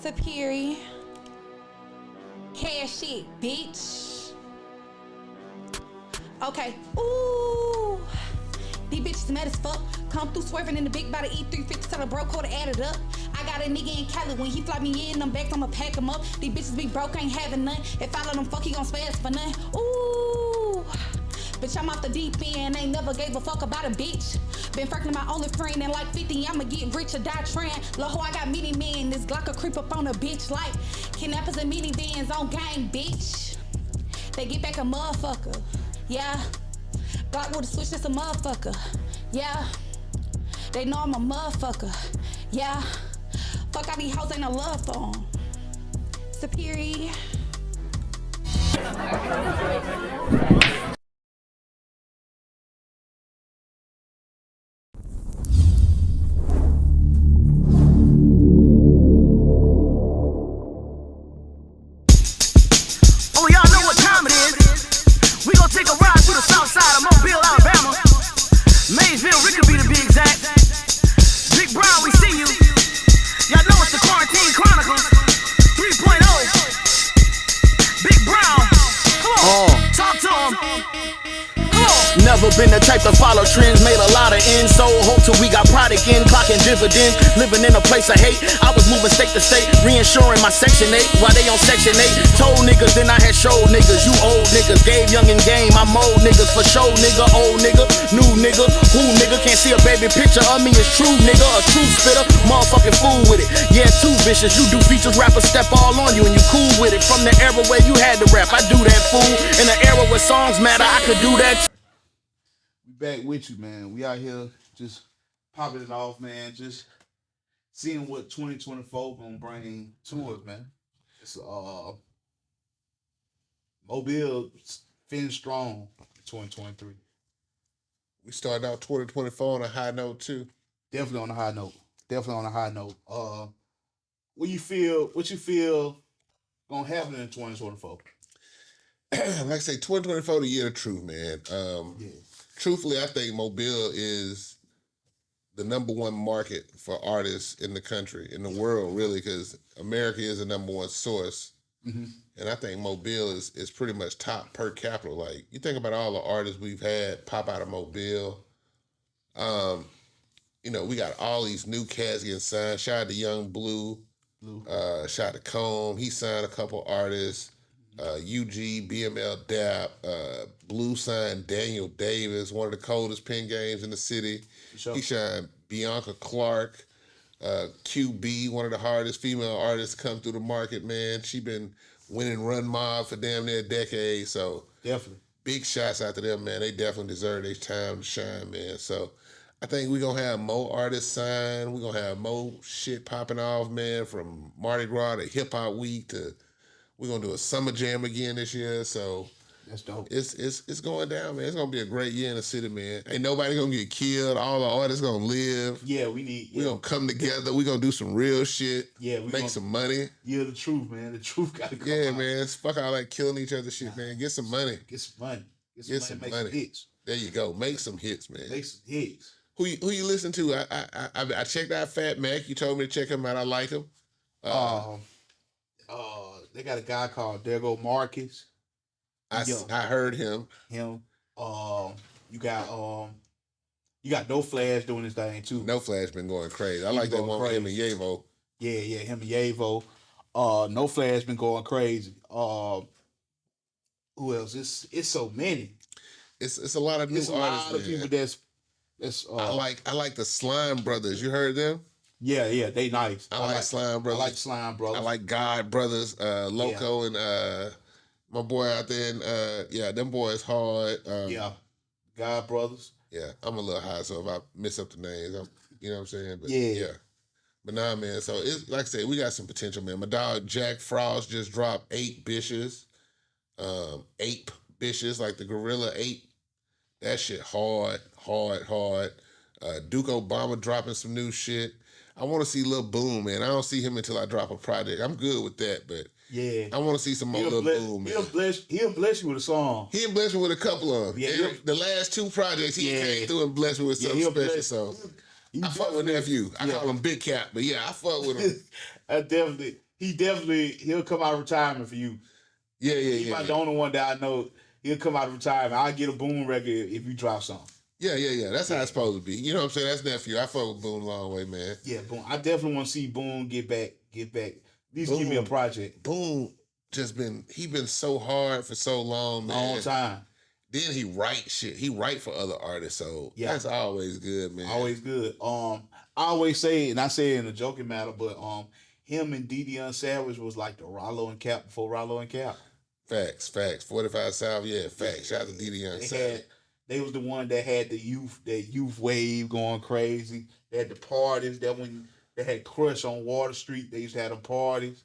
Superior. Cash shit, bitch. Okay. Ooh. These bitches mad as fuck. Come through swerving in the big body E350 till the bro quarter added up. I got a nigga in Cali. When he fly me in them bags, I'ma pack him up. These bitches be broke, ain't having none. If I let them fuck, he gon' spaz for none. Ooh. Bitch, I'm off the deep end, ain't never gave a fuck about a bitch. Been fucking my only friend and like 50, I'ma get rich or die trying. Loho, I got mini men, this Glock a creep up on a bitch like kidnappers and minivans on gang, bitch. They get back a motherfucker, yeah. Glock would've switched this a motherfucker, yeah. They know I'm a motherfucker, yeah. Fuck all these hoes, ain't no love for 'em. Superior. Oh, y'all know what time it is. We gon' take a ride through the south side of Mobile, Alabama. Maysville, Rickaby to be exact. Big Brown, we see you. Y'all know it's the Quarantine Chronicles 3.0. Big Brown, come on, talk to him. Never been the type to follow trends, made a lot of ends, so hope till we got product in, clocking dividends, living in a place of hate. I was moving state to state, reinsuring my Section 8 while they on Section 8. Told niggas, then I had showed niggas, you old niggas, gave young and game, I'm old niggas, for show nigga, old nigga, new nigga, who nigga can't see a baby picture of me is true nigga, a true spitter, motherfucking fool with it. Yeah, too vicious, you do features, rappers step all on you and you cool with it. From the era where you had to rap, I do that fool. In the era where songs matter, I could do that. Back with you, man. We out here just popping it off, man. Just seeing what 2024 gonna bring to us, man. It's Mobile finished strong in 2023. We started out 2024 on a high note too. Definitely on a high note. Definitely on a high note. What you feel gonna happen in 2024? Like I say, 2024 the year of truth, man. Yeah. Truthfully, I think Mobile is the #1 market for artists in the country, in the world, really, because America is the #1 source. Mm-hmm. And I think Mobile is pretty much top per capita. Like, you think about all the artists we've had pop out of Mobile. We got all these new cats getting signed. Shout out to Young Blue. Shout out to Comb. He signed a couple artists. UG, BML Dap, Blue signed Daniel Davis, one of the coldest pen games in the city. Sure. He signed Bianca Clark, QB, one of the hardest female artists to come through the market, man. She been winning Run Mob for damn near a decade, so definitely. Big shots out to them, man. They definitely deserve their time to shine, man. So I think we're going to have more artists signed. We're going to have more shit popping off, man, from Mardi Gras to Hip Hop Week to we're gonna do a summer jam again this year, so that's dope. It's going down, man. It's gonna be a great year in the city, man. Ain't nobody gonna get killed. All the artists gonna live. Yeah, we're gonna come together. We're gonna do some real shit. Yeah, make some money. Yeah, the truth, man. The truth gotta come. Yeah, out. Man. Fuck all that killing each other shit, man. Get some money. Get some money. Get some money. Hits. There you go. Make some hits, man. Make some hits. Who you listen to? I checked out Fat Mac. You told me to check him out. I like him. They got a guy called There Go Marcus. I heard him. You got No Flash doing his thing too. No Flash been going crazy. I like that one with him and Yavo. Yeah, him and Yavo. No Flash been going crazy. Who else? It's so many. It's a lot of new artists. It's a lot of people that's I like the Slime Brothers. You heard them? Yeah, they nice. I like Slime Brothers. I like Slime Brothers. I like God Brothers, Loco and my boy out there. And them boys hard. God Brothers. Yeah, I'm a little high, so if I mess up the names, you know what I'm saying? But yeah. But nah, man. So it's like I said, we got some potential, man. My dog Jack Frost just dropped 8 Bishes, Ape Bishes, like the Gorilla Ape. That shit hard. Duke Obama dropping some new shit. I want to see Lil Boom, man. I don't see him until I drop a project. I'm good with that, but yeah, I want to see some more Lil Boom, man. He'll bless you with a song. He'll bless me with a couple of them. Yeah, the last 2 projects, he came through and blessed me with something special. I fuck with nephew. I call him Big Cap, but yeah, I fuck with him. He'll come out of retirement for you. Yeah. He's the only one that I know. He'll come out of retirement. I'll get a Boone record if you drop something. Yeah. That's how it's supposed to be. You know what I'm saying? That's nephew. I fuck with Boone a long way, man. Yeah, Boone. I definitely want to see Boone get back. At least give me a project. Boone he been so hard for so long, man. Long time. Then he write shit. He write for other artists, so that's always good, man. Always good. I always say, and I say it in a joking matter, but him and Dion Savage was like the Rollo and Cap before Rollo and Cap. Facts. 45 South, facts. Shout out to Dion Savage. They was the one that had that youth wave going crazy. They had the parties that when they had Crush on Water Street, they used to have them parties.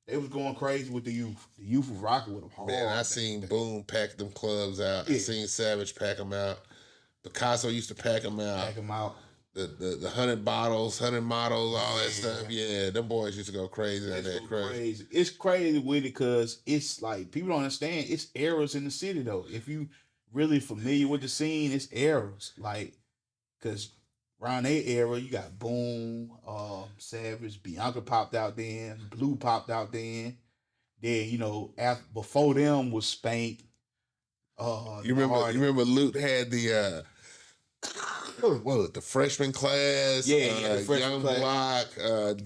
They was going crazy with the youth. The youth was rocking with them hard. Man, I seen Boone pack them clubs out. I seen Savage pack them out. Picasso used to pack them out. The 100 bottles, 100 models, all that stuff. Yeah, them boys used to go crazy on that crazy. It's crazy with it because it's like people don't understand. It's eras in the city though. If you really familiar with the scene, it's eras. Like, cause around their era, you got Boom, Savage, Bianca popped out then, Blue popped out then. Then before them was Spank. You remember Luke had the the freshman class, the freshman Young class. Block,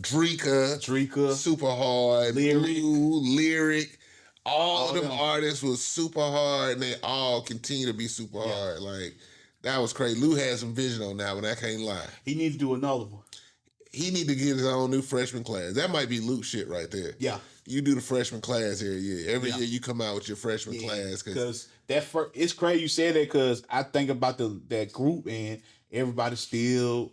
Dreka, Super Hard, Lyric. All them artists was super hard, and they all continue to be super hard. Like, that was crazy. Lou had some vision on that one. I can't lie. He needs to do another one. He need to get his own new freshman class. That might be Luke shit right there. Yeah. You do the freshman class here, Every year you come out with your freshman class. Because it's crazy you said that because I think about that group and everybody still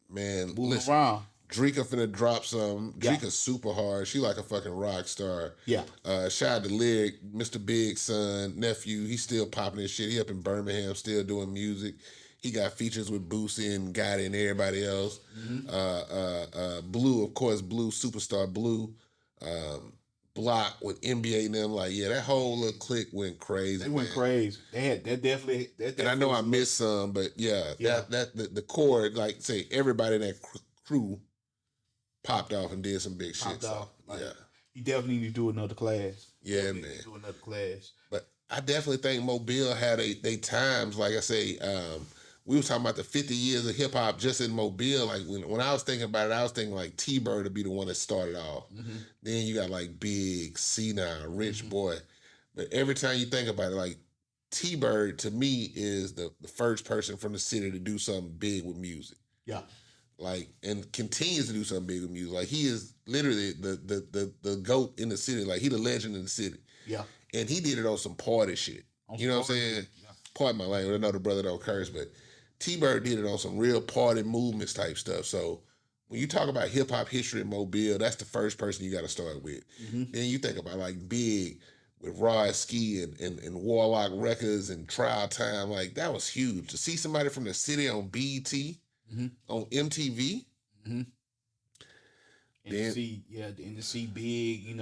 moving around. Dreka finna drop some. Dreka's super hard. She like a fucking rock star. Yeah. Shout out to Lyric, Mr. Big's son, nephew. He's still popping his shit. He up in Birmingham, still doing music. He got features with Boosie and Gotti and everybody else. Mm-hmm. Blue, of course, Blue, Superstar Blue. Block with NBA and them. Like, that whole little clique went crazy. They went crazy. That definitely. And I know I missed some, but the core, like say everybody in that crew popped off and did some big shit. So, you definitely need to do another class. Yeah, man. Do another class. But I definitely think Mobile had they times. Like I say, we was talking about the 50 years of hip hop just in Mobile. Like when I was thinking about it, I was thinking like T-Bird to be the one that started off. Mm-hmm. Then you got like Big, C9, Rich Boy. But every time you think about it, like T-Bird to me is the first person from the city to do something big with music. Yeah. Like, and continues to do something big with music. Like, he is literally the GOAT in the city. Like, he the legend in the city. Yeah. And he did it on some party shit. You know what I'm saying? Yeah. Pardon my language. I know the brother don't curse, but T-Bird did it on some real party movements type stuff. So, when you talk about hip-hop history in Mobile, that's the first person you got to start with. Mm-hmm. Then you think about, like, Big with Raw Ski and Warlock Records and Trial Time. Like, that was huge. To see somebody from the city on BET, on MTV. Mm-hmm. And to see Big,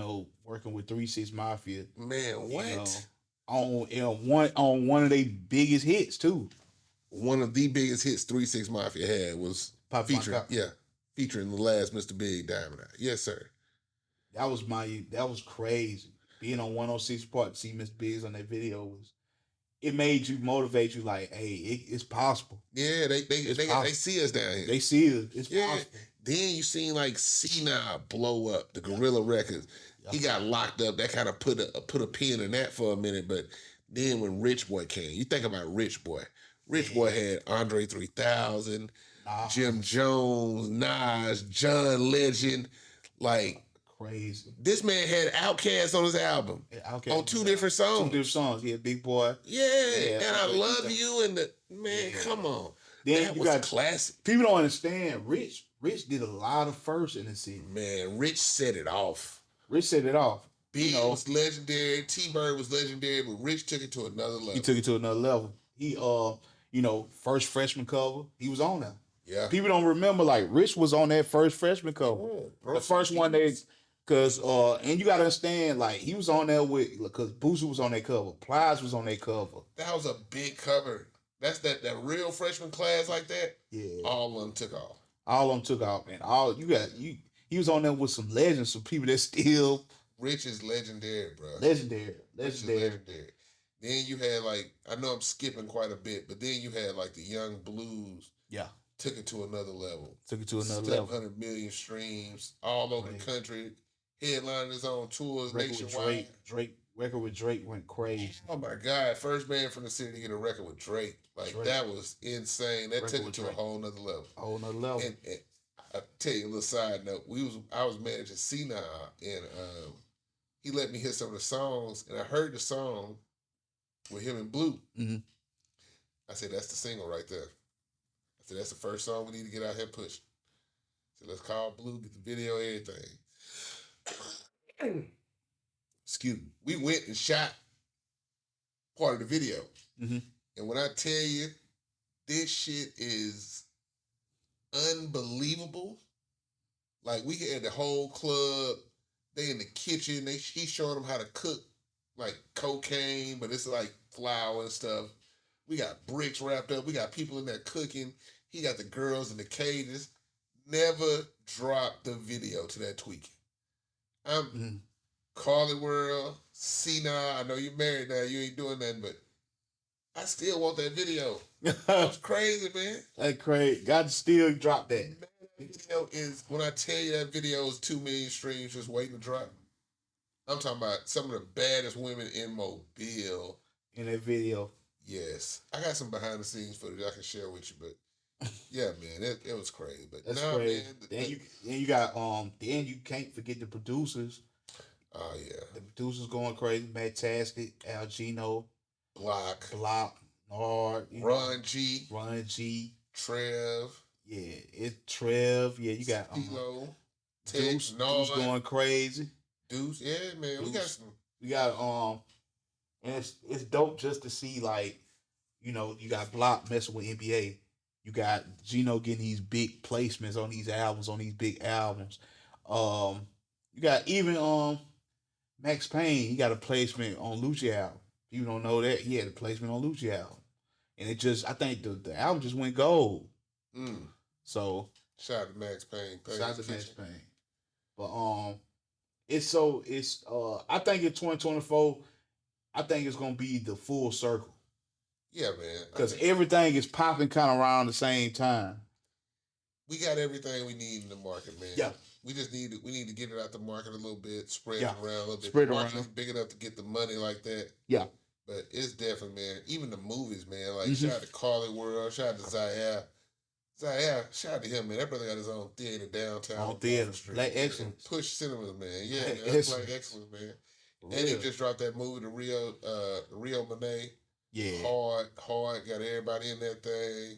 working with 3-6 Mafia. Man, what? On one of their biggest hits too. One of the biggest hits 3-6 Mafia had was featuring the last Mr. Big Diamond Eye. Yes, sir. That was crazy. Being on 106 Park, see Mr. Biggs on that video it made you motivate you like, hey, it's possible. Yeah, they see us down here. They see us. It's possible. Then you seen like C9 blow up, the Gorilla Records. He got locked up. That kind of put a pin in that for a minute. But then when Rich Boy came, you think about Rich Boy. Rich Boy had Andre 3000, Jim Jones, Nas, John Legend, like crazy. This man had Outkast on his album. On two different songs. 2 different songs. Yeah, Big Boy. Yeah, and I Love You and come on. Then that you was got classic. People don't understand. Rich did a lot of firsts in the city. Man, Rich set it off. Big was legendary. T-Bird was legendary, but Rich took it to another level. He took it to another level. He first freshman cover, he was on that. Yeah. People don't remember, like, Rich was on that first freshman cover. The first one and you gotta understand, like, he was on there because Boosie was on that cover. Plies was on that cover. That was a big cover. That's that real freshman class like that. Yeah. All of them took off. All of them took off, man. All you got you. He was on there with some legends, some people that still Rich is legendary, bro. legendary, Rich is legendary. legendary. Then you had like, I know I'm skipping quite a bit, but then you had like the Young Blues Yeah, took it to another level. took it to another level. 700 million streams all over the country, headlining his own tours Record with nationwide. Drake record with Drake went crazy. Oh my God! First band from the city to get a record with Drake, like Drake. that was insane. That Record took it with to a Drake. whole nother level. A whole nother level. And I tell you a little side note. I was managing C9, and he let me hear some of the songs, and I heard the song with him and Blue. Mm-hmm. I said, that's the single right there. I said, that's the first song we need to get out here pushing. So let's call Blue, get the video, everything. Excuse me. We went and shot part of the video. Mm-hmm. And when I tell you, this shit is unbelievable. Like, we had the whole club, they in the kitchen, he showing them how to cook like cocaine, but it's like flour and stuff. We got bricks wrapped up. We got people in there cooking. He got the girls in the cages. Never dropped the video to that tweaking. I'm Carly World, C9. I know you're married now. You ain't doing nothing, but I still want that video. That's crazy, man. That crazy. Got to still drop that. Man, that video is, when I tell you that video is 2 million streams just waiting to drop. I'm talking about some of the baddest women in Mobile. In that video. Yes. I got some behind the scenes footage I can share with you, but yeah, man, it was crazy. But That's nah, crazy. man. Then you got then you can't forget the producers. Oh yeah. The producers going crazy. Matt Tasket, Al Gino, Block, Nard, Ron G, Trev. Trev. Yeah, it's Trev. Yeah, you got Stilo, Deuce going crazy. Deuce, yeah, man. Deuce. We got some. We got and it's dope just to see, like, you know, you got Block messing with NBA. You got Gino getting these big placements on these albums, on these big albums. You got even Max Payne, he got a placement on Lucci album. You don't know that he had a placement on Lucci album. And it just, I think the album just went gold. So Shout out to Max Payne. shout out to Max Payne. But I think in 2024, I think it's gonna be the full circle. Yeah, man. Because everything is popping kind of around the same time. We got everything we need in the market, man. Yeah. We just need to get it out the market a little bit, spread it around a little bit. Spread The it market around. is big enough to get the money like that. Yeah. But it's definitely, man, even the movies, man. Like, shout out to Carly World, shout out to Zaire. Zaire, shout out to him, man. That brother got his own theater downtown. On theater. Street. Black Excellence. Push Cinemas, man. Yeah, Black man. That's Excellence. Black Excellence, man. For And he real. just dropped that movie, the Rio Monet. Yeah. Hard, got everybody in that thing.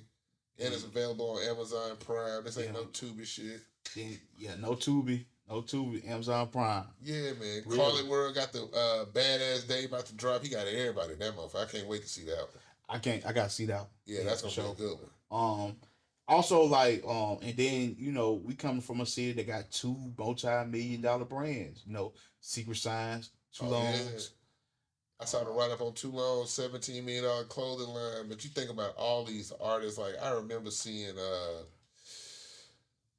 And it's available on Amazon Prime. This ain't no Tubi shit. Then, no Tubi, Amazon Prime. Yeah, man. Really? Carly World got the Badass Day about to drop. He got everybody in that motherfucker. I can't wait to see that. I gotta see that one. Yeah, that's gonna be a good one. Also, like, and then, you know, we coming from a city that got 2 multi-million-dollar brands. You know, Secret Signs, Toulon's. I saw the write-up on Toulon, $17 million clothing line. But you think about all these artists, like, I remember seeing,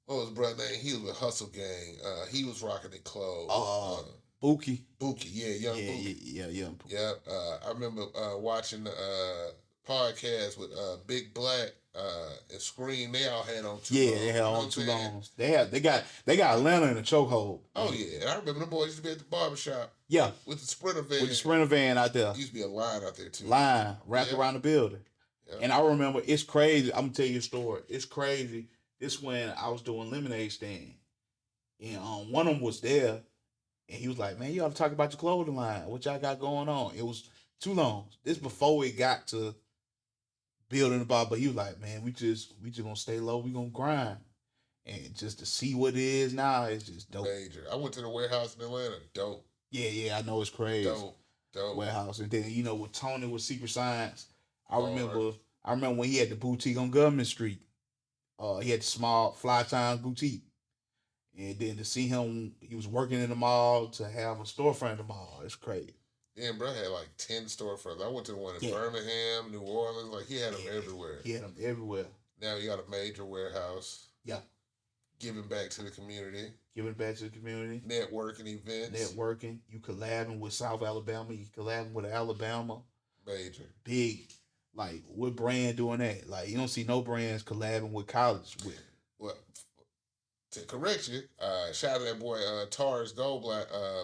what was his brother name? He was with Hustle Gang. He was rocking the clothes. Buki. Buki, yeah, Young Buki. Yeah, Young Buki. Yeah, I remember watching the podcast with Big Black and Scream. They all had on Toulon. Yeah, they had on Toulon's. They got Atlanta in a chokehold. Oh yeah, and I remember the boys used to be at the barbershop. Yeah, with the Sprinter van. With the Sprinter van out there. Used to be a line out there too. Line wrapped around the building. Yeah. And I remember, it's crazy. I'm gonna tell you a story. It's crazy. This when I was doing lemonade stand, and one of them was there, and he was like, "Man, you ought to talk about your clothing line. What y'all got going on?" It was Toulon's. This before it got to building the bar, but he was like, "Man, we just gonna stay low. We gonna grind." And just to see what it is now, it's just dope. Major. I went to the warehouse in Atlanta. Dope. Yeah, I know it's crazy. Dope. Warehouse. And then, you know, with Tony with Secret Science, I remember when he had the boutique on Government Street. He had the small Fly Times boutique. And then to see him, he was working in the mall to have a storefront in the mall. It's crazy. Yeah, bro had like 10 storefronts. I went to the one in Birmingham, New Orleans. Like, he had them everywhere. He had them everywhere. Now he got a major warehouse. Yeah. Giving back to the community. Giving back to the community. Networking events. Networking. You collabing with South Alabama. You collabing with Alabama. Major. Big. Like, what brand doing that? Like, you don't see no brands collabing with college with. Well, to correct you, shout out to that boy Taurus Gold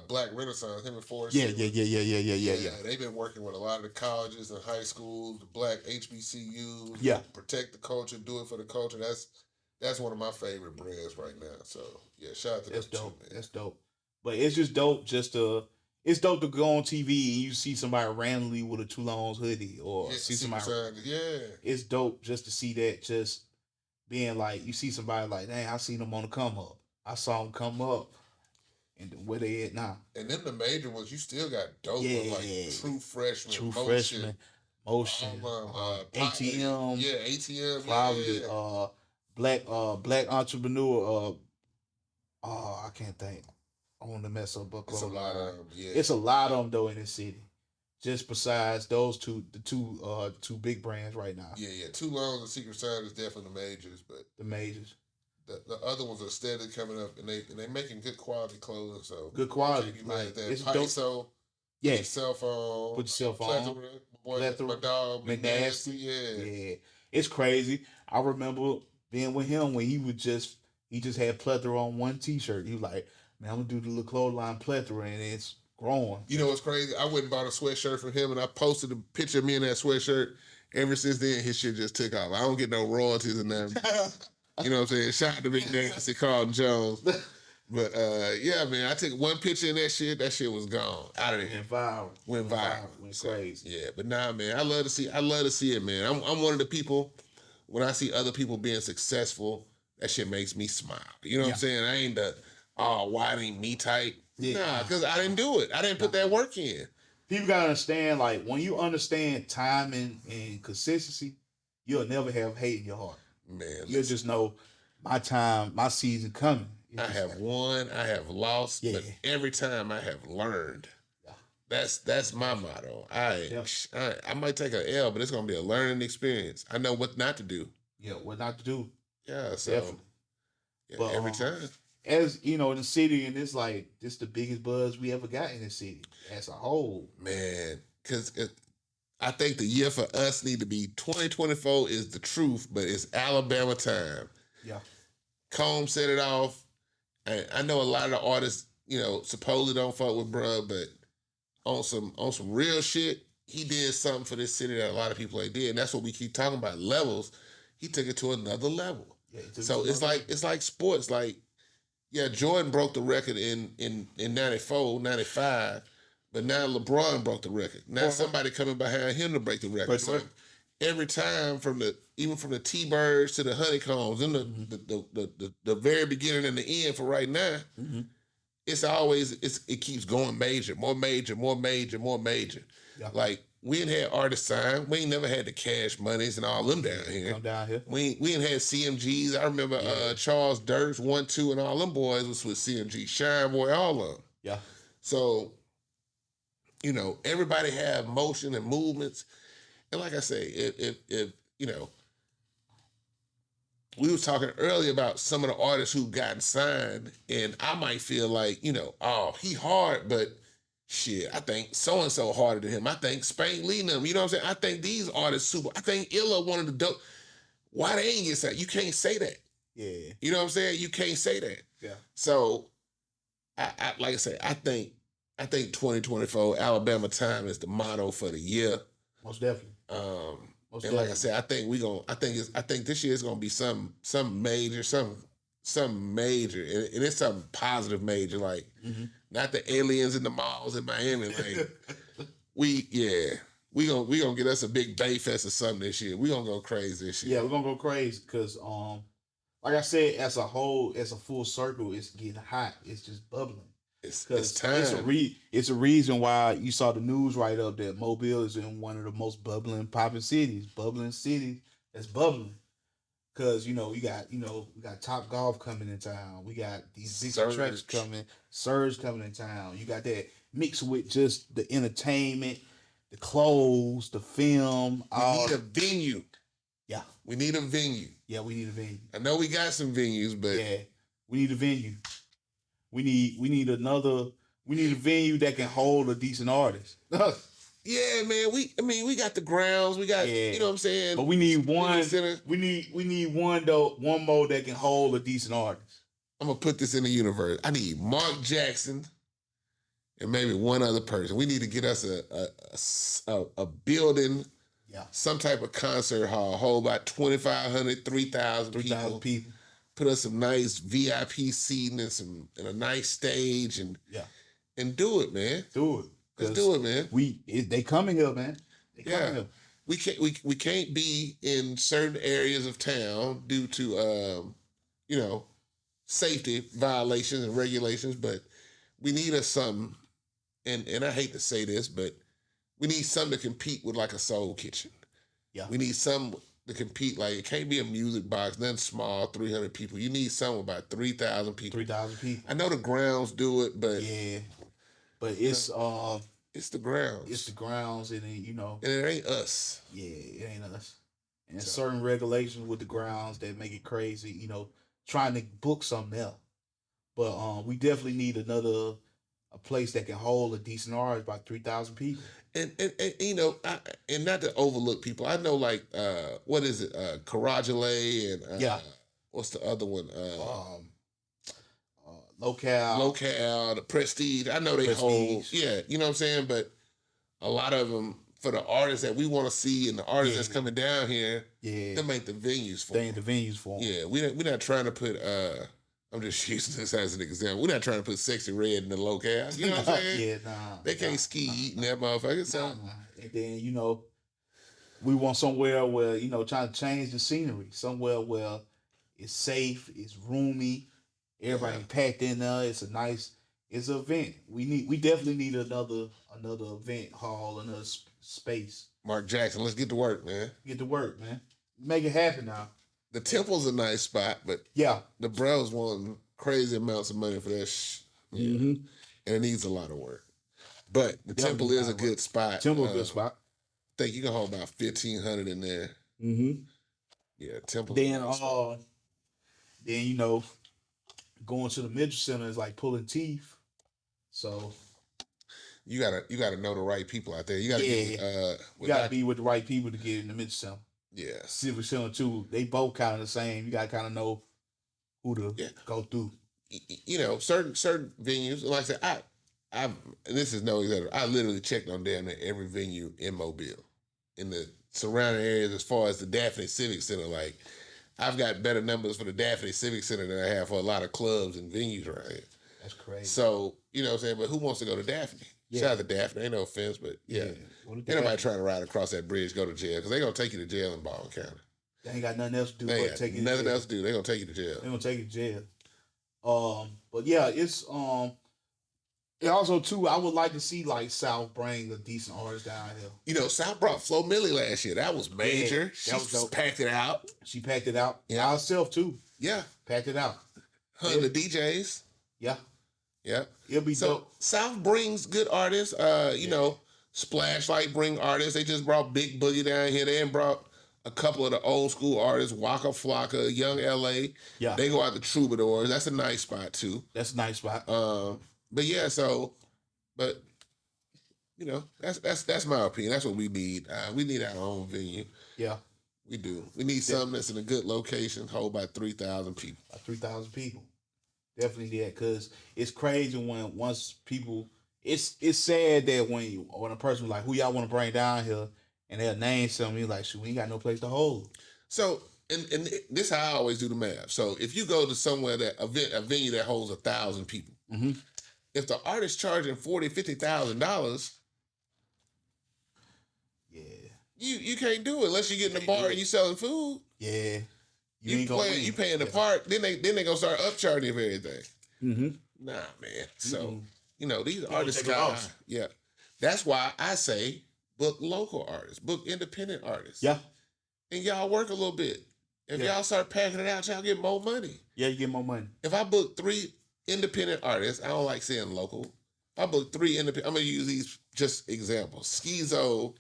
Black Renaissance, him and Forrest. Yeah. They've been working with a lot of the colleges and high schools, the black HBCUs. Yeah. Protect the culture, do it for the culture. That's one of my favorite brands right now. So yeah, shout out to That's them dope. too, man. That's dope. But it's just dope it's dope to go on TV and you see somebody randomly with a Toulon's hoodie or see somebody. It's dope just to see that, just being like, you see somebody like, dang, I seen them on the come up. I saw them come up. And where they at now. And then the major ones, you still got dope ones like True Freshman, Motion, ATM. Yeah, ATM. Probably Black Entrepreneur. I can't think. I want to mess up. It's a lot of them, yeah. It's a lot of them though in this city. Just besides those two big brands right now. Yeah. Toulon and Secret Sign is definitely the majors, but the majors. The other ones are steadily coming up, and they making good quality clothing. So good quality. Like, it's dope. So yeah, put your cell phone. Put your cell phone. Plethora, my dog, McNasty. Yeah. It's crazy. I remember being with him when he just had Plethora on one T-shirt. He was like, man, I'm gonna do the little clothesline Plethora, and it's growing. You know what's crazy? I went and bought a sweatshirt from him, and I posted a picture of me in that sweatshirt. Ever since then, his shit just took off. I don't get no royalties and nothing. You know what I'm saying? Shout out to Big Nancy Carlton Jones. But yeah, man, I took one picture in that shit. That shit was gone. Out of there. Went viral. Went crazy. Yeah, but nah, man, I love to see it, man. I'm one of the people, when I see other people being successful, that shit makes me smile. You know what I'm saying? I ain't why it ain't me type. Yeah. Nah, because I didn't do it. I didn't put that work in. People gotta understand, like, when you understand timing and consistency, you'll never have hate in your heart. Man, you'll just know my season coming. I have won, I have lost, but every time I have learned. Yeah. That's my motto. I might take an L, but it's gonna be a learning experience. I know what not to do. Yeah, what not to do. Yeah, so but, every time. As you know, in the city, and it's like this the biggest buzz we ever got in the city as a whole. Man, because I think the year for us need to be 2024 is the truth, but it's Alabama time. Yeah. Combs set it off. I know a lot of the artists, supposedly don't fuck with bruh, but on some real shit, he did something for this city that a lot of people ain't did. And that's what we keep talking about, levels. He took it to another level. Yeah, so it's like sports. Like, yeah, Jordan broke the record in 94, 95. But now LeBron broke the record. Now somebody coming behind him to break the record. So every time even from the T-Birds to the Honeycombs and the very beginning and the end for right now, it's always it keeps going major, more major, more major, more major. Yeah. Like, we ain't had artists sign. We ain't never had the Cash Moneys and all them down here. Come down here. We ain't had CMGs. I remember Charles Dirks, 1, 2, and all them boys was with CMG. Shine Boy, all of them. Yeah. So, everybody have motion and movements. And like I say, if we was talking earlier about some of the artists who've gotten signed, and I might feel like, he hard, but shit, I think so-and-so harder than him. I think Spank Lee and them, you know what I'm saying? I think these artists super. I think Illa one of the dope. Why they ain't get signed? You can't say that. Yeah. You know what I'm saying? You can't say that. Yeah. So, I like I say, I think 2024 Alabama time is the motto for the year. Most definitely. Like I said, I think this year is gonna be some major, some major, and it's something positive major, like not the aliens in the malls in Miami. Like we gonna get us a big Bay Fest or something this year. We gonna go crazy this year. Yeah, we're gonna go crazy because like I said, as a whole, as a full circle, it's getting hot. It's just bubbling. It's time. It's a reason why you saw the news write up that Mobile is in one of the most popping cities. That's bubbling. Cause we got Top Golf coming in town. We got these big tracks coming, Surge coming in town. You got that mixed with just the entertainment, the clothes, the film. We need a venue. Yeah. We need a venue. Yeah, we need a venue. I know we got some venues, but We need a venue. We need a venue that can hold a decent artist. Yeah, man. We got the grounds. We got, Yeah. you know what I'm saying. But we need one. Center. We need one more that can hold a decent artist. I'm gonna put this in the universe. I need Mark Jackson and maybe one other person. We need to get us a building, some type of concert hall, hold about 2,500, 3,000 people. Put us some nice VIP seating and a nice stage and do it, man. Do it. Let's do it, man. They coming here, man. They coming here. We can't be in certain areas of town due to safety violations and regulations, but we need us something, and I hate to say this, but we need something to compete with like a Soul Kitchen. Yeah. We need something to compete, like it can't be a music box, nothing small, 300 people. You need something about 3,000 people. 3,000 people. I know the grounds do it, but but it's the grounds. It's the grounds, and then, and it ain't us. Yeah, it ain't us. And certain regulations with the grounds that make it crazy. Trying to book something else. But we definitely need a place that can hold a decent artist, about 3,000 people. And and not to overlook people. I know, like, what is it? Carajale and what's the other one? Locale, the Prestige. I know they hold. Yeah, you know what I'm saying. But a lot of them, for the artists that we want to see and the artists that's coming down here, them ain't the venues for. They ain't the venues for them. Yeah, we're not trying to put. I'm just using this as an example. We're not trying to put Sexy Red in the locale. You know what I'm saying? They can't ski eating that motherfucker. So. And then, we want somewhere where, trying to change the scenery. Somewhere where it's safe, it's roomy, everybody packed in there. It's an event. We definitely need another event hall, another space. Mark Jackson, let's get to work, man. Get to work, man. Make it happen now. The Temple's a nice spot, but the Bros want crazy amounts of money for that and it needs a lot of work. But the Temple is a good spot. Temple a good spot. I think you can hold about 1,500 in there. Yeah, Temple. Then going to the Mitchell Center is like pulling teeth. So you gotta know the right people out there. You gotta be with the right people to get in the Mitchell Center. Yeah. Civic Center too. They both kind of the same. You gotta kind of know who to go through. Certain venues. Like I said, and this is no exaggeration. I literally checked on damn near every venue in Mobile, in the surrounding areas, as far as the Daphne Civic Center. Like, I've got better numbers for the Daphne Civic Center than I have for a lot of clubs and venues right here. That's crazy. So, you know what I'm saying? But who wants to go to Daphne? Shout out to Daphne. Ain't no offense, but ain't nobody trying to ride across that bridge, go to jail, because they're going to take you to jail in Baldwin County. They ain't got nothing else to do but take you to jail. Nothing else to do. They're going to take you to jail. They're going to take you to jail. But yeah, it's and also too, I would like to see like South bring a decent artist down here. South brought Flo Milli last year. That was major. She packed it out. She packed it out. Yeah, herself too. Yeah, packed it out. Her and the DJs. Yeah. Yeah. It'll be dope. South brings good artists. Splashlight bring artists. They just brought Big Boogie down here. They brought a couple of the old school artists, Waka Flocka, Young LA. Yeah. They go out to Troubadours. That's a nice spot too. That's a nice spot. That's my opinion. That's what we need. We need our own venue. Yeah. We do. We need something that's in a good location, hold by 3,000 people. 3,000 people. Definitely that, because it's crazy once people. It's sad that when a person like, who y'all want to bring down here, and they'll name something, you're like, shoot, we ain't got no place to hold. So, and this is how I always do the math. So if you go to somewhere a venue that holds 1,000 people, if the artist charging $40,000-$50,000, you can't do it unless you get in the bar and you selling food. Yeah. You paying the part, then they gonna start upcharging you for everything. Nah, man. So these artists that's why I say book local artists, book independent artists. Yeah. And y'all work a little bit. If y'all start packing it out, y'all get more money. Yeah, you get more money. If I book 3 independent artists, I don't like saying local. If I book 3 independent, I'm gonna use these just examples. Schizo,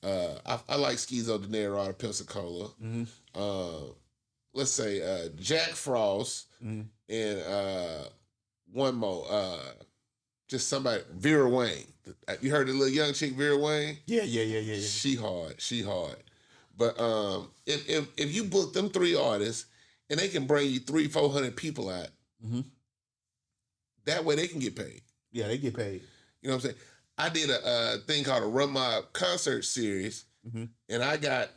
I like Schizo De Niro out of Pensacola. let's say Jack Frost and one more. Just somebody, Vera Wayne. You heard the little young chick, Vera Wayne? Yeah. She hard. But if you book them 3 artists and they can bring you 300-400 people out, that way they can get paid. Yeah, they get paid. You know what I'm saying? I did a thing called a Run Mob concert series, and I got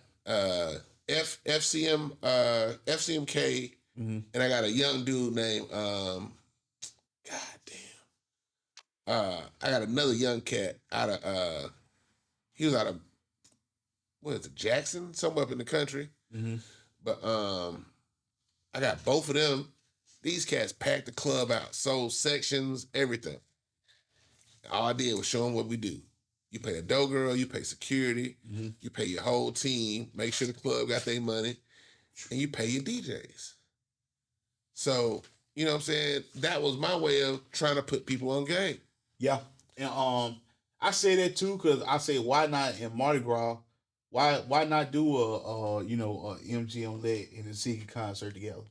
FCMK, and I got a young dude named I got another young cat out of he was out of what is it, Jackson, somewhere up in the country. But I got both of them. These cats packed the club out, sold sections, everything. All I did was show them what we do. You pay a dough girl, you pay security, you pay your whole team, make sure the club got their money, and you pay your DJs. So, you know what I'm saying? That was my way of trying to put people on game. Yeah, and I say that too because I say why not in Mardi Gras? Why not do a MGM Let and a Ziggy concert together?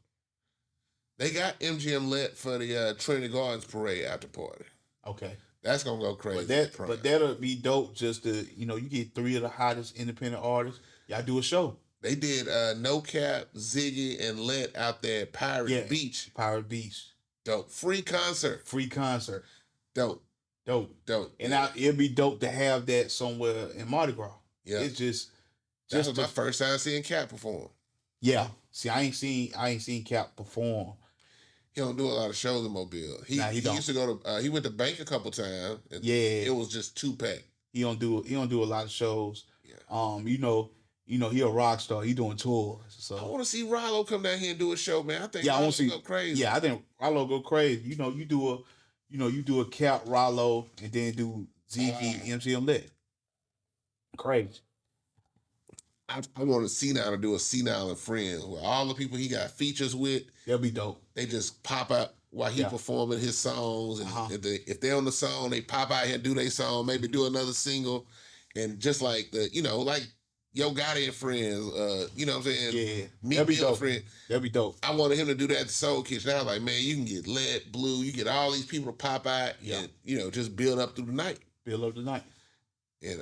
They got MGM Let for the Trinity Gardens Parade after party. Okay. That's gonna go crazy. But that'll be dope. Just to you get 3 of the hottest independent artists. Y'all do a show. They did No Cap, Ziggy, and Let out there at Pirate Beach. Pirate Beach. Dope. Free concert. Dope. And it'd be dope to have that somewhere in Mardi Gras. Yeah. It's just that was my first time seeing Cap perform. Yeah. See, I ain't seen Cap perform. He don't do a lot of shows in Mobile. He used to go to he went to Bank a couple times. And it was just 2-pack. He don't do a lot of shows. Yeah. He a rock star. He doing tours. So I want to see Rollo come down here and do a show, man. I think Rollo go crazy. Yeah, I think Rollo go crazy. You do a Cap, Rollo, and then do Ziggy, MGM Lit. Crazy. I want to Senile to do a Senile and Friends where all the people he got features with. That'll be dope. They just pop out while he performing his songs, and if they're on the song, they pop out here and do their song, maybe do another single, and just like like Yo Gotti and Friends, you know what I'm saying? Yeah, that'd be dope. That'd be dope. I wanted him to do that at the Soul Kitchen. I was like, man, you can get Lead, Blue, you get all these people to pop out, and just build up through the night. And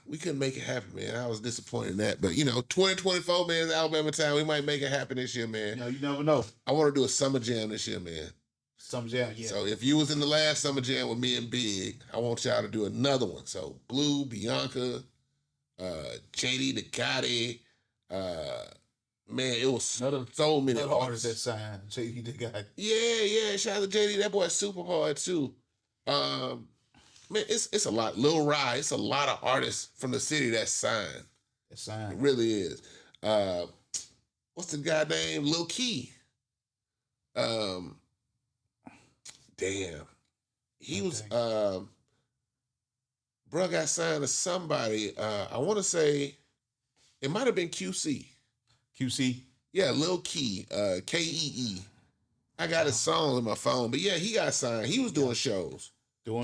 we couldn't make it happen, man. I was disappointed in that. But, 2024, man, is Alabama time. We might make it happen this year, man. You never know. I want to do a summer jam this year, man. Summer jam, yeah. So if you was in the last summer jam with me and Big, I want y'all to do another one. So Blue, Bianca, JD, the Gotti, man, it was so many artists that signed. JD, the Gotti. Yeah. Shout out to JD. That boy's super hard, too. Man, it's a lot. Lil Rye, it's a lot of artists from the city that's signed. It really is. What's the guy name? Lil Key. Damn. He was bro got signed to somebody. I want to say it might have been QC. QC? Yeah, Lil Key. Kee. I got his songs on my phone. But yeah, he got signed. He was doing shows.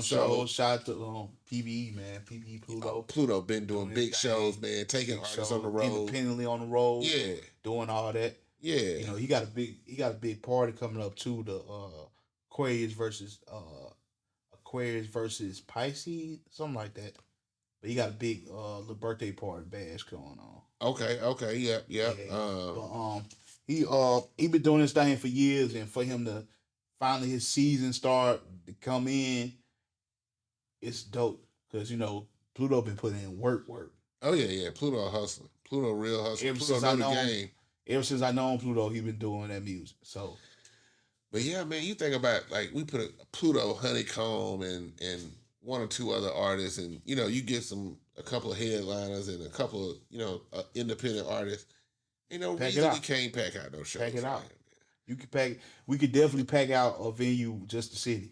Shows. Shout out to PBE, man. PBE Pluto. Pluto been doing big shows, man. Taking artists on the road. Independently on the road. Yeah. Doing all that. Yeah. He got a big party coming up too. The Aquarius versus Pisces, something like that. But he got a big little birthday party bash going on. Okay. Yeah. But he been doing this thing for years, and for him to finally his season start to come in, it's dope because Pluto been putting in work. Oh yeah. Pluto hustling. Pluto real hustling. Ever since I known Pluto, he been doing that music. So, but yeah, man, you think about like we put a Pluto, Honeycomb, and 1 or 2 other artists, and you get a couple of headliners and a couple of independent artists. Ain't no reason we can't pack out those shows. Pack it out. You could pack. We could definitely pack out a venue, just the city.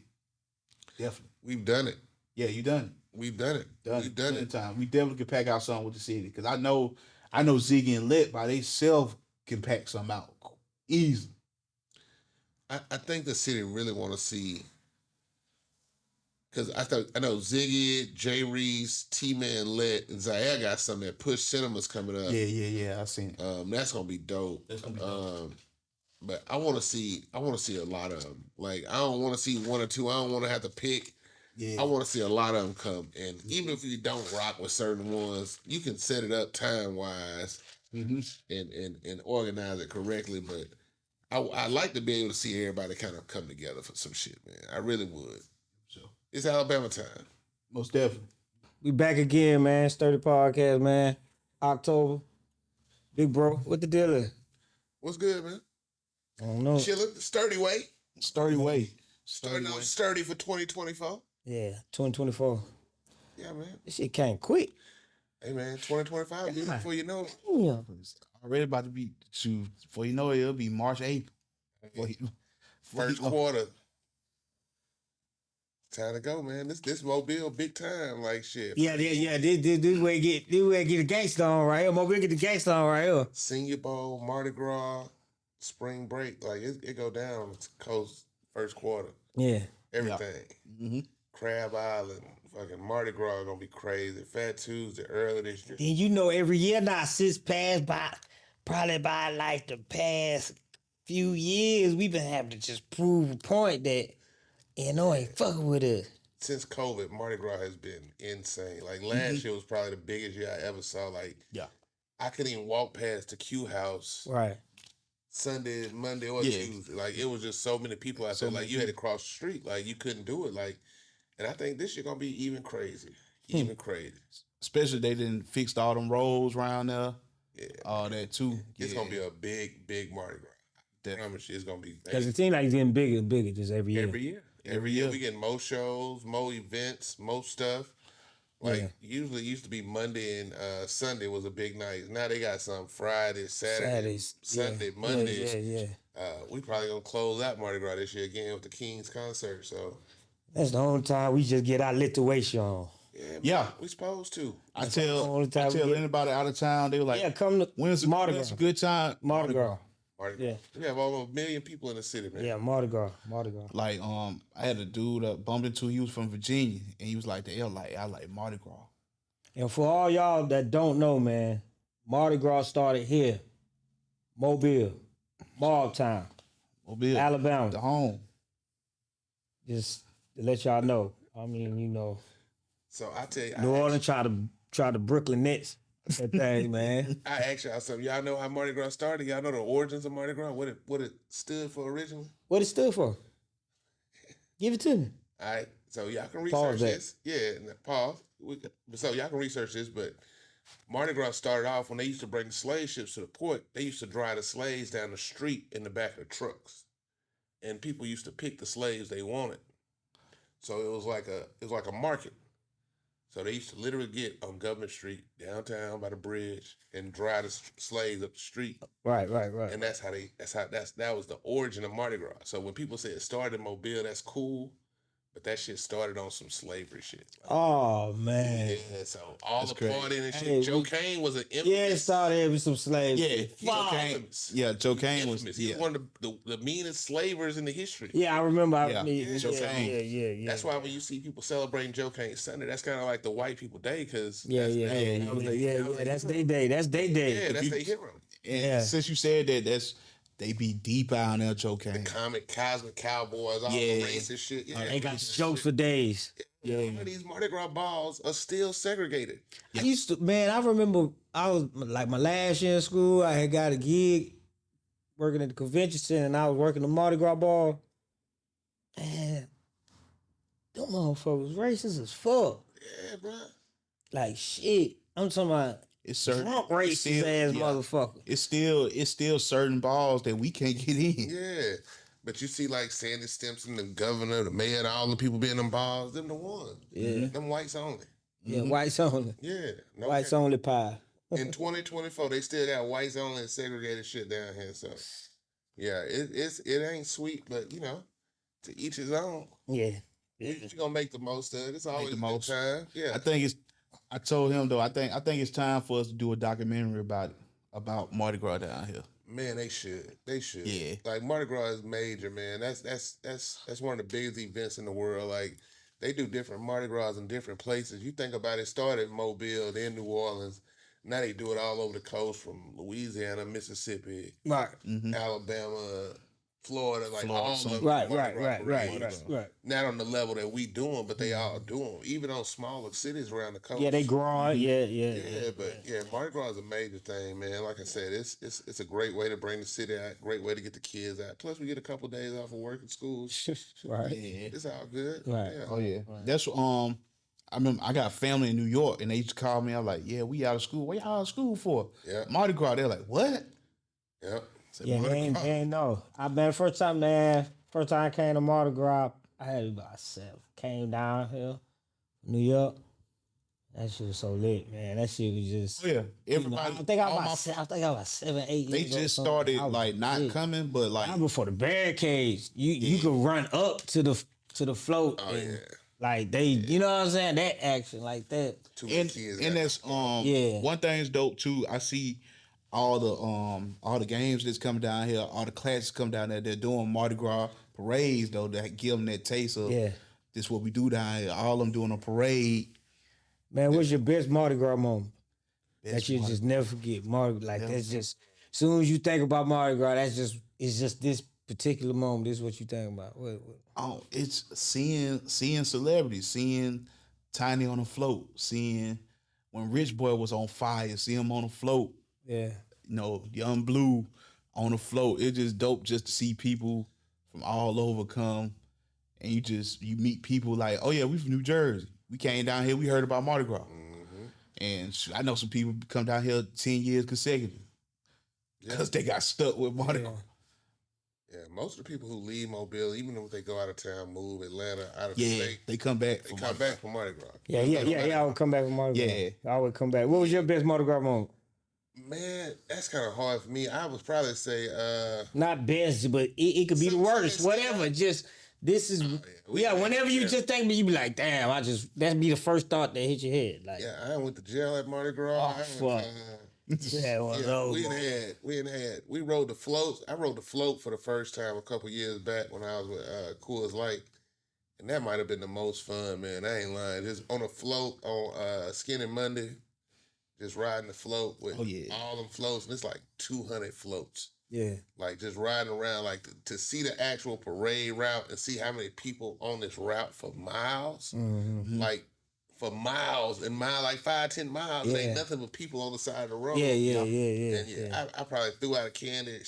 Definitely. We've done it. Yeah, you done it. We've done it. We've done it. Time. We definitely could pack out something with the city because I know Ziggy and Lit by themselves can pack something out easily. I think the city really want to see, because I know Ziggy, Jay Reese, T-Man Lit, and Zaire got something at Push Cinema's coming up. Yeah. I seen it. That's gonna be dope. That's gonna be dope. But I want to see a lot of them. Like I don't want to see one or two. I don't want to have to pick. Yeah. I want to see a lot of them come. And even if you don't rock with certain ones, you can set it up time wise and organize it correctly. But I like to be able to see everybody kind of come together for some shit, man. I really would. So It's Alabama time. most definitely. We back again, man. Sturdy Podcast, man. October. Big bro, what the deal is? What's good, man? I don't know. Chilling, sturdy way. Sturdy way. Starting out sturdy for 2024. Yeah, 2024. Yeah, man. This shit came quick. Hey, man, 2025 be before you know it. Yeah. It's already about to be before you know it, it'll be March, April. First quarter. Time to go, man. This Mobile big time, like shit. Yeah. This way get the gangster on right here. Mobile get the gangster on right here. Senior Bowl, Mardi Gras, spring break, like it go down to coast first quarter. Yeah. Everything. Crab Island, fucking Mardi Gras gonna be crazy. Fat Tuesday early this year. And you know, every year now since probably by like the past few years, we've been having to just prove a point that ain't fucking with us. Since COVID, Mardi Gras has been insane. Like last year was probably the biggest year I ever saw. Like I couldn't even walk past the Q House Right. Sunday, Monday, or Tuesday. Like it was just so many people out there. Like you had to cross the street. Like you couldn't do it. Like, and I think this year gonna be even crazy. Even crazy. Especially they didn't fix all them roads around there. Yeah. All that too. It's gonna be a big Mardi Gras. I promise you it's gonna be Because it seems like it's getting bigger and bigger just every year. Every year we get more shows, more events, more stuff. Like usually it used to be Monday and Sunday was a big night. Now they got some Friday, Saturdays, Sunday, yeah. Mondays. Yeah. We probably gonna close out Mardi Gras this year again with the Kings concert. So That's the only time we just get our lituation on. Yeah. we supposed to. I tell only time we get- anybody out of town, they were like, Yeah, come to when's Mardi when's Gras. a good time? Mardi Gras. Mardi Yeah. Gras. We have over 1 million people in the city, man. Yeah, Mardi Gras. Like, I had a dude that bumped into, he was from Virginia, and he was like, I like Mardi Gras. And for all y'all that don't know, man, Mardi Gras started here. Mobile. Town, Mobile, Alabama. the home. Just to let y'all know. I mean, So I tell you, New Orleans try to Brooklyn Nets. That thing, man. I asked y'all something. Y'all know how Mardi Gras started? Y'all know the origins of Mardi Gras? What it stood for originally? What it stood for? Give it to me. All right, so y'all can Pause research that. this. Yeah, pause. So y'all can research this, but Mardi Gras started off when they used to bring slave ships to the port. They used to drive the slaves down the street in the back of the trucks, and people used to pick the slaves they wanted. So it was like a market. So they used to literally get on Government Street downtown by the bridge and drive the slaves up the street. Right. And that was the origin of Mardi Gras. So when people say it started in Mobile, that's cool. But that shit started on some slavery shit. Like, Oh man. yeah, so all the crazy. partying and shit. Hey, Joe Kane was an infamous. Yeah, it started with some slaves. Joe Kane. Infamous. Yeah, Joe Kane was. Infamous. He was one of the meanest slavers in the history. Yeah, I remember. Joe Kane. Yeah. That's why when you see people celebrating Joe Kane Sunday, that's kind of like the white people day, because Yeah. That's their day. That's their day. yeah, that's their hero. And Yeah. since you said that, they be deep out there, Joe Kane. Comic Cosmic Cowboys, all Yeah. the racist shit. Yeah, They got jokes for days. Some of these Mardi Gras balls are still segregated. I remember I was like my last year in school, I had got a gig working at the convention center and I was working the Mardi Gras ball. And them motherfuckers racist as fuck. Yeah, bro. Like shit. I'm talking about It's certain drunk racist ass motherfucker. It's still certain balls that we can't get in. Yeah. But you see like Sandy Stimpson, the governor, the mayor, and all the people being them balls, them the ones. Yeah. Them whites only. Yeah, whites only. Yeah. No Whites only pie. In 2024, they still got whites only and segregated shit down here. So yeah, it ain't sweet, but to each his own. Yeah. You're gonna make the most of it. It's always the a most. good time. Yeah. I told him though, I think it's time for us to do a documentary about Mardi Gras down here. Man, they should. They should. Yeah. Like Mardi Gras is major, man. That's one of the biggest events in the world. Like they do different Mardi Gras in different places. You think about it, started in Mobile, then New Orleans. Now they do it all over the coast from Louisiana, Mississippi, Right. Alabama, Florida, like Florida, all some- of Right, Mardi right, Gras right, right, parades. right. Not on the level that we doing, but they all do them. Even on smaller cities around the coast. Yeah, they growing. Yeah. Yeah, but Mardi Gras is a major thing, man. Like I said, it's a great way to bring the city out, great way to get the kids out. Plus, we get a couple of days off of work and schools. Right. Yeah. It's all good. Right. Yeah. Oh yeah. That's I remember I got family in New York and they used to call me. I was like, yeah, we out of school. What y'all out of school for? Yeah. Mardi Gras. They're like, what? Yep. I said, Yeah, Mardi they Gras. ain't know. I been first time I came to Mardi Gras, I had about 7. Came down here, New York. That shit was so lit, man. That shit was just. Oh, yeah. You know, Everybody. I think I all was my- about 7, 8 they years old, just something. started I was like not lit. coming, but like Not before the barricades. You could run up to the float. Oh, and, yeah. Like they, you know what I'm saying? That action like that. Too many and kids. and got- that's Yeah. one thing is dope too. I see all the games that's coming down here, all the classes come down there. They're doing Mardi Gras parades though that give them that taste of Yeah. this what we do down here. All of them doing a parade. Man, what's your best Mardi Gras moment that Best you Mardi- just never forget? Like Never that's just as soon as you think about Mardi Gras, it's just this particular moment. This is what you think about. What? Oh, it's seeing celebrities, seeing Tiny on the float, seeing when Rich Boy was on fire, see him on the float. Yeah. You know, Young Blue on the float. It's just dope just to see people from all over come, and you meet people like, oh yeah, we from New Jersey. We came down here. We heard about Mardi Gras, and I know some people come down here 10 years consecutive because they got stuck with Mardi Gras. Yeah, most of the people who leave Mobile, even if they go out of town, move Atlanta, out of the Yeah, state, they come back. they for come Mardi back for Mardi Gras. Yeah. I would come back with Mardi Gras. Yeah. I would come back. What was your best Mardi Gras moment? Man, that's kind of hard for me. I would probably say, Not best, but it could be the Some worst. things, Whatever. Just this is whenever you just think, you be like, damn, that'd be the first thought that hit your head. Like, yeah, I went to jail at Mardi Gras. Oh, I went, fuck. Yeah, one of yeah, those. we rode the floats. I rode the float for the first time a couple years back when I was with Coors Light. And that might have been the most fun, man. I ain't lying. Just on a float on Skinny Monday, just riding the float with Oh, yeah. all them floats. And it's like 200 floats. Yeah. Like just riding around, like to see the actual parade route and see how many people on this route for miles. Mm-hmm. Like for miles and like 5-10 miles, Yeah. ain't nothing but people on the side of the road. Yeah. And I probably threw out a candy.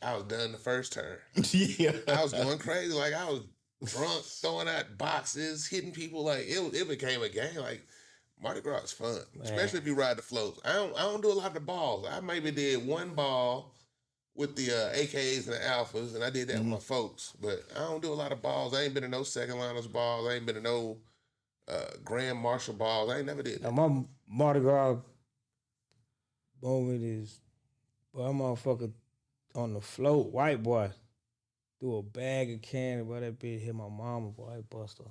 I was done the first turn. yeah. I was going crazy. Like I was drunk, throwing out boxes, hitting people. Like it became a game. Like Mardi Gras is fun, especially if you ride the floats. I don't do a lot of the balls. I maybe did one ball with the AKs and the Alphas, and I did that with my folks. But I don't do a lot of balls. I ain't been to no second liners balls. I ain't been to no Grand Marshal balls. I ain't never did Now that. my Mardi Gras moment is, boy, I'm motherfucker on the float, white boy, threw a bag of candy, boy, that bitch hit my mama, boy, I bust her.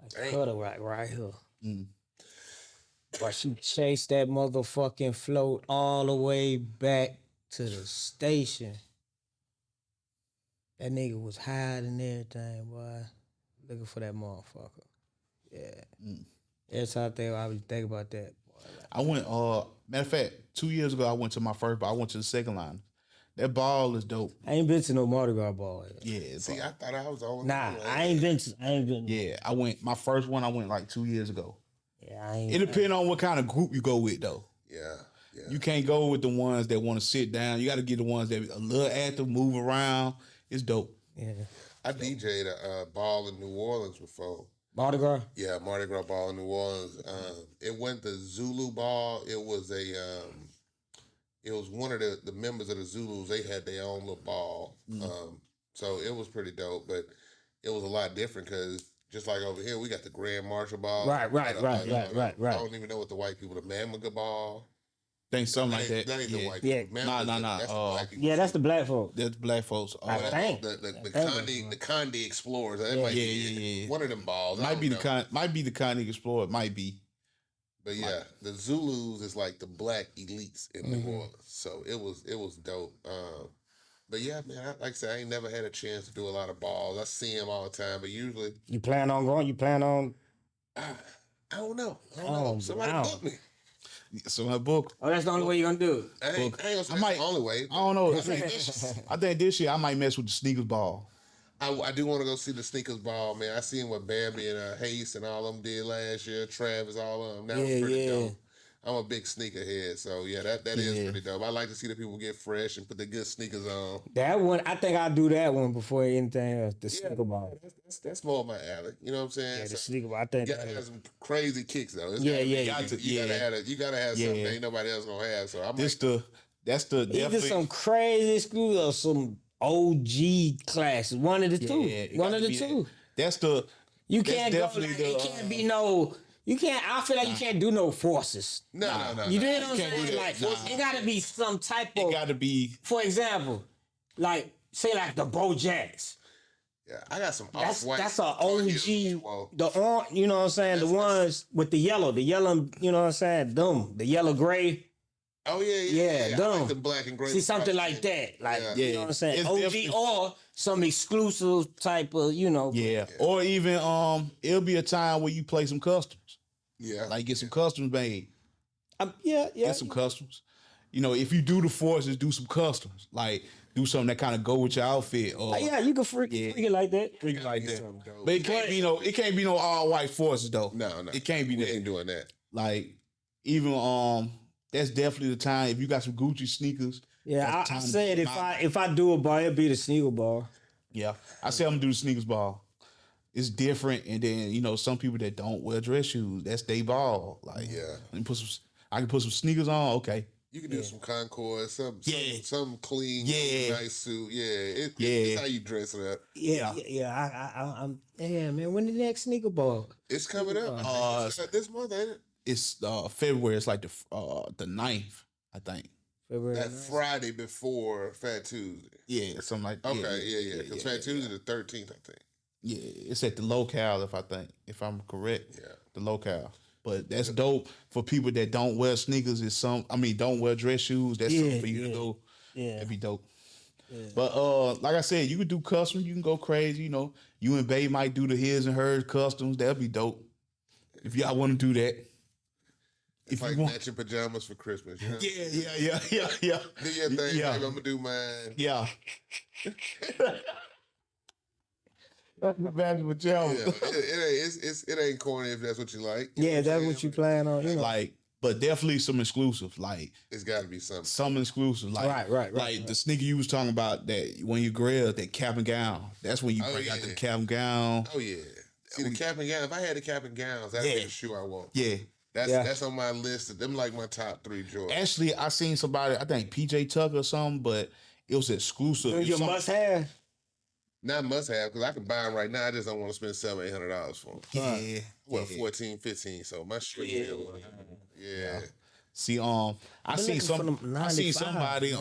Like Dang. cut her right here. Mm. But she chased that motherfucking float all the way back to the station. That nigga was hiding and everything, boy. Looking for that motherfucker. Yeah. Every time I was thinking about that. Boy, like, I went. Matter of fact, 2 years ago I went to my first, but I went to the second line. That ball is dope. I ain't been to no Mardi Gras ball yet. Yeah. it's See, I thought I was the only Nah, one. I ain't been. Yeah, I went. My first one, I went like 2 years ago. Yeah, I ain't. It depends on what kind of group you go with, though. Yeah. You can't go with the ones that want to sit down. You got to get the ones that a little active, move around. It's dope. Yeah. I DJ'd a ball in New Orleans before. Mardi Gras? Yeah, Mardi Gras ball in New Orleans. It wasn't the Zulu ball. It was it was one of the members of the Zulus. They had their own little ball. So it was pretty dope, but it was a lot different because just like over here, we got the Grand Marshal ball. Right. I don't even know what the white people, the Mammaga ball. Think something like that. That ain't the Yeah. white Yeah. people. Nah. That's the black people. Yeah, that's the black folk. That's black folks. I think. The Conde Explorers. That might be Yeah. one of them balls. I Might don't be know. the Conde Explorer. Might be. But yeah, the Zulus is like the black elites in New Orleans. So it was dope. But yeah, man, like I said, I ain't never had a chance to do a lot of balls. I see them all the time, but usually You plan on going? You plan on? I don't know. Oh, Somebody wow. book me. So I book. Oh, that's the only way you're gonna do it. I ain't gonna say I might. that's the only way. I don't know. I think this year I might mess with the sneakers ball. I do want to go see the sneakers ball, man. I seen what Bambi and Hayes and all of them did last year. Travis, all of them. That was pretty dope. I'm a big sneakerhead, so yeah, that is pretty dope. I like to see the people get fresh and put the good sneakers on. That one, I think I'll do that one before anything else. The sneaker ball. That's more my alley. You know what I'm saying? Yeah, the sneaker ball. I think You gotta have some crazy kicks though. Yeah. You gotta have something that ain't nobody else gonna have. So That's the either definitely some crazy exclusive or some OG classes. One of the two. it One gotta of the be two. That's the You that's can't go. definitely Like, the, it can't be no. You can't. I feel like you can't do no forces. No. You know what I'm can't do saying? that. Like it gotta be some type it of. got to be. For example, like say like the Bo Jacks. Yeah, I got some That's off-white. that's a OG. Whoa. The orange, you know what I'm saying? The ones with the yellow, you know what I'm saying? Them, the yellow gray. Oh yeah. Yeah, I dumb. like the black and gray. See something like that, like Yeah. you know what I'm saying? It's OG definitely- or some exclusive type of, you know. Yeah. Or even it'll be a time where you play some customs, Yeah. like get some customs made, Yeah. get some customs. You know, if you do the forces, do some customs, like do something that kind of go with your outfit, or Yeah, you can freak it like that. freaking like that. something dope. But it can't be no, it can't be no all white forces though. No. it can't be We that. ain't doing that. Like even that's definitely the time if you got some Gucci sneakers. Yeah, that's the I time said to- if I do a ball, it'll be the sneaker ball. Yeah, I say I'm gonna do the sneakers ball. It's different, and then you know some people that don't wear dress shoes, that's they ball. Like I can put some sneakers on. Okay, You can do some Concord, some Yeah. some clean, Yeah. nice suit. Yeah, Yeah. it's how you dress it up. Yeah. I'm man. When the next sneaker ball? It's coming up. It's this month, ain't it? it's February. It's like the 9th, I think. February That 9th. Friday before Fat Tuesday. Yeah, something like that. Okay, yeah. Because Fat Tuesday the 13th, I think. Yeah, it's at the locale if I'm correct. Yeah. The locale. But that's dope for people that don't wear sneakers. Don't wear dress shoes. That's something for you to go. Yeah. That'd be dope. But like I said, you could do custom. You can go crazy. You know, you and Bae might do the his and hers customs. That'd be dope. If y'all want to do that. It's like matching pajamas for Christmas. You know? Yeah. Do your thing, Yeah. baby, I'm gonna do mine. Yeah. That's the bad pajamas. Yeah, it ain't corny if that's what you like. Yeah, that's what you plan on. You know. Like, but definitely some exclusive. Like It's got to be something. some exclusive. Like Right. the sneaker you was talking about that when you grill that cap and gown. That's when you Oh, break out yeah. the cap and gown. Oh yeah. See the cap and gown. If I had the cap and gowns, that'd be the shoe I want. Yeah. That's on my list. Them like my top 3 Jordans. Actually, I seen somebody, I think PJ Tucker or something, but it was exclusive. Your Some- must have. Not must have because I can buy them right now. I just don't want to spend $700-800 for them. Yeah. Well, 14, 15. So my street bill. Yeah. See, I seen looking for them I seen 95, somebody,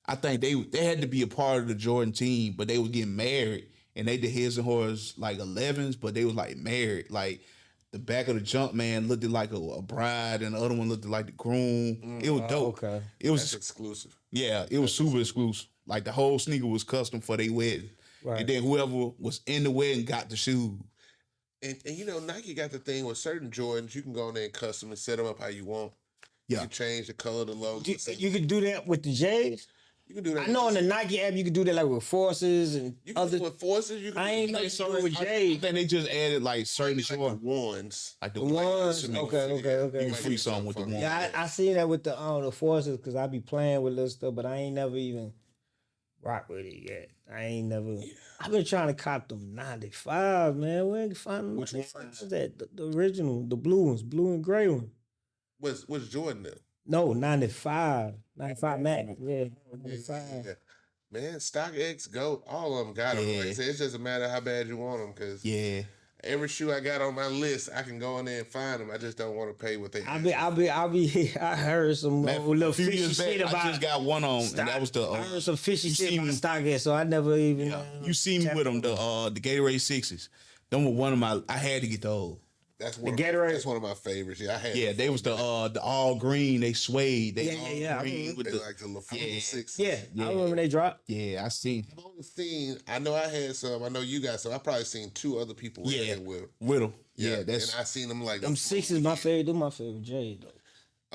I think they had to be a part of the Jordan team, but they was getting married and they did his and hers like 11s, but they was like married. Like the back of the jump man looked like a bride and the other one looked like the groom. It was dope. Okay. It was That's exclusive. Yeah, it was super exclusive. Like the whole sneaker was custom for their wedding. Right. And then whoever was in the wedding got the shoes. And you know, Nike got the thing with certain Jordans, you can go in there and custom and set them up how you want. Yeah. You can change the color, the logo. You could do that with the J's. You can do that. I know on the Nike app you could do that like with Forces and you can other. do it with Forces. You can I ain't know you do it with I J's. think they just added like certain like the short. ones. Like the Ones. to make Okay. You can Might free get something with the something one. Yeah, I seen that with the Forces because I be playing with little stuff, but I ain't never even rock with it yet. I ain't never. I've been trying to cop them 95, man. Where can find them? Which Which ones? is that? The original, the blue ones, blue and gray one. What's Jordan then? No, 95. 95 Max. Yeah, 95. Yeah. Man, StockX, GOAT, all of them got them. Like I Yeah. said, it's just a matter of how bad you want them because Yeah. every shoe I got on my list, I can go in there and find them. I just don't want to pay what they I heard some little A few fishy years shit back, about I just got one on, and that was the. I heard some fishy you shit see about me- StockX, so I never even. You see me with them, the Gatorade 6s. Them were one of my. I had to get those. That's one. Gatorade? That's one of my favorites. Yeah, I had. Yeah, they was the all green. They suede. They Yeah, all green I with They the. like the LaFleur Yeah. 6. Yeah, I remember they dropped. Yeah, I seen. I've only seen. I know I had some. I know you got some. I probably seen 2 other people Yeah, with them. with them. Yeah, and that's. I seen them like Them 6 is my favorite. Them my favorite J though.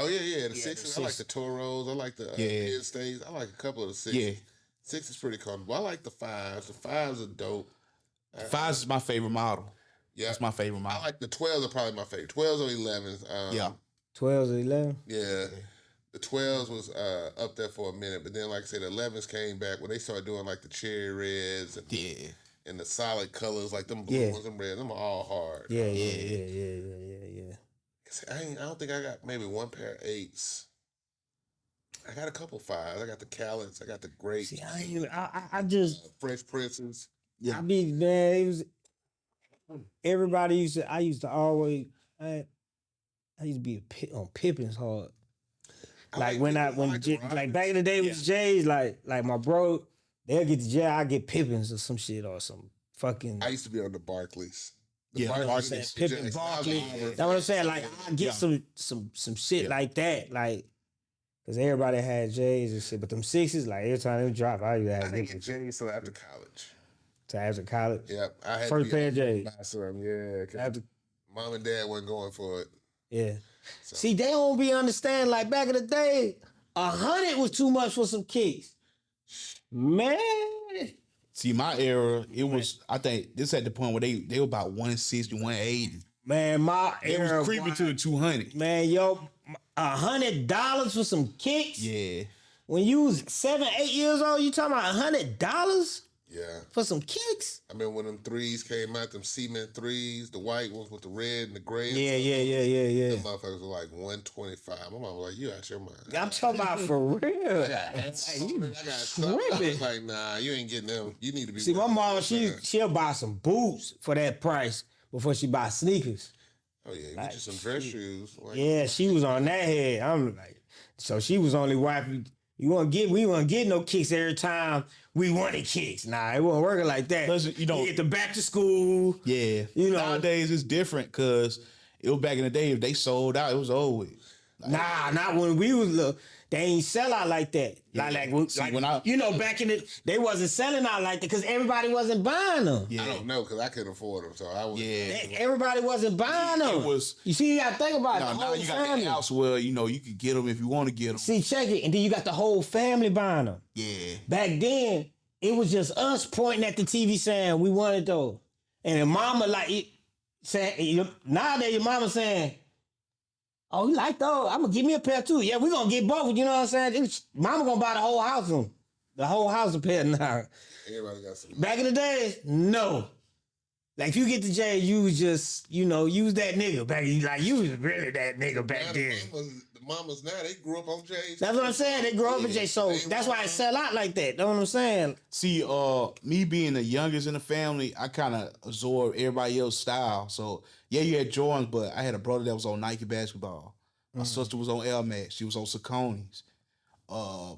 Oh yeah. The sixes. I like the Toros. I like the Kid States. I like a couple of the sixes. Yeah. Six is pretty comfortable. I like the fives. The fives are dope. Fives is my favorite model. Yeah, that's my favorite model. I like the 12s are probably my favorite. 12s or 11s. Yeah. 12s or 11? Yeah. The 12s was up there for a minute, but then like I said, the 11s came back when they started doing like the cherry reds and and the solid colors, like them blue ones and reds. Them are all hard. Yeah. I don't think I got maybe one pair of 8s. I got a couple 5s. I got the Callets. I got the Grapes. See, I just Fresh Princes. Yeah. I mean, man, it was everybody used to. I used to always. I used to be on Pippins hard. Like when back in the day with J's, like my bro, they'll get the J, I get Pippins or some shit or some fucking. I used to be on the Barclays. Barclays, Pippin, Barclays. That's what I'm saying. Like I get some shit like that, like. Cause everybody had J's and shit, but them sixes, like every time they drop, I used to have. I didn't get J's till after college. Till after college. Yep, I had first pair of J's. Yeah, after mom and dad wasn't going for it. Yeah. So. See, they don't be understand. Like back in the day, 100 was too much for some kicks. Man. See, my era, it was. I think this at the point where they were about 160, 180. Man, my era was creeping to the 200. Man, yo, $100 for some kicks. Yeah. When you was 7, 8 years old, you talking about $100? Yeah. For some kicks? I mean, when them threes came out, them cement threes, the white ones with the red and the gray. Yeah. Them motherfuckers were like 125. My mom was like, you out your mind. I'm talking about for real. Tripping. Like, nah, you ain't getting them. You need to be. See, my mom, she'll buy some boots for that price before she buy sneakers. Oh yeah, get you some dress shoes. Like, yeah, she was on that head. I'm like, so she was only wiping. We won't get no kicks every time we wanted kicks. Nah, it wasn't working like that. Listen, you get the back to school. Yeah. Nowadays it's different because it was back in the day, if they sold out, it was over with. Like, not when we was little. They ain't sell out like that. Yeah. Back in it, they wasn't selling out like that because everybody wasn't buying them. Yeah. I don't know because I couldn't afford them, so I was. Yeah. Everybody wasn't buying them. It was. You see, you got to think about it. Now you got the house where you could get them if you want to get them. See, check it, and then you got the whole family buying them. Yeah. Back then, it was just us pointing at the TV saying we wanted those, and then mama saying nowadays your mama saying. Oh, you like those? I'm gonna give me a pair too. Yeah, we're gonna get both. You know what I'm saying? Mama gonna buy the whole house a pair now. Everybody got some. Back in the day, no. Like if you get the J, you was just, you was that nigga back. You was really that nigga back then. The mamas now, they grew up on J's. That's what I'm saying. They grew up on J, so that's why it sell out like that. Know what I'm saying? See, me being the youngest in the family, I kind of absorbed everybody else's style. So yeah, you had Jordans, but I had a brother that was on Nike basketball. My sister was on Air Max. She was on Saucony's. My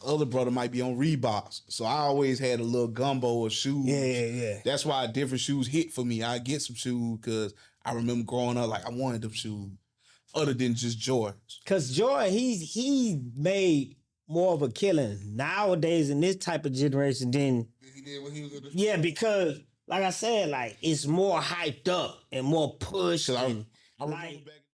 other brother might be on Reeboks. So I always had a little gumbo of shoes. Yeah. That's why different shoes hit for me. I get some shoes because I remember growing up like I wanted them shoes other than just Jordans. Because Jordan, he made more of a killing nowadays in this type of generation than he did when he was in the Yeah, because like I said, like it's more hyped up and more pushed. I remember back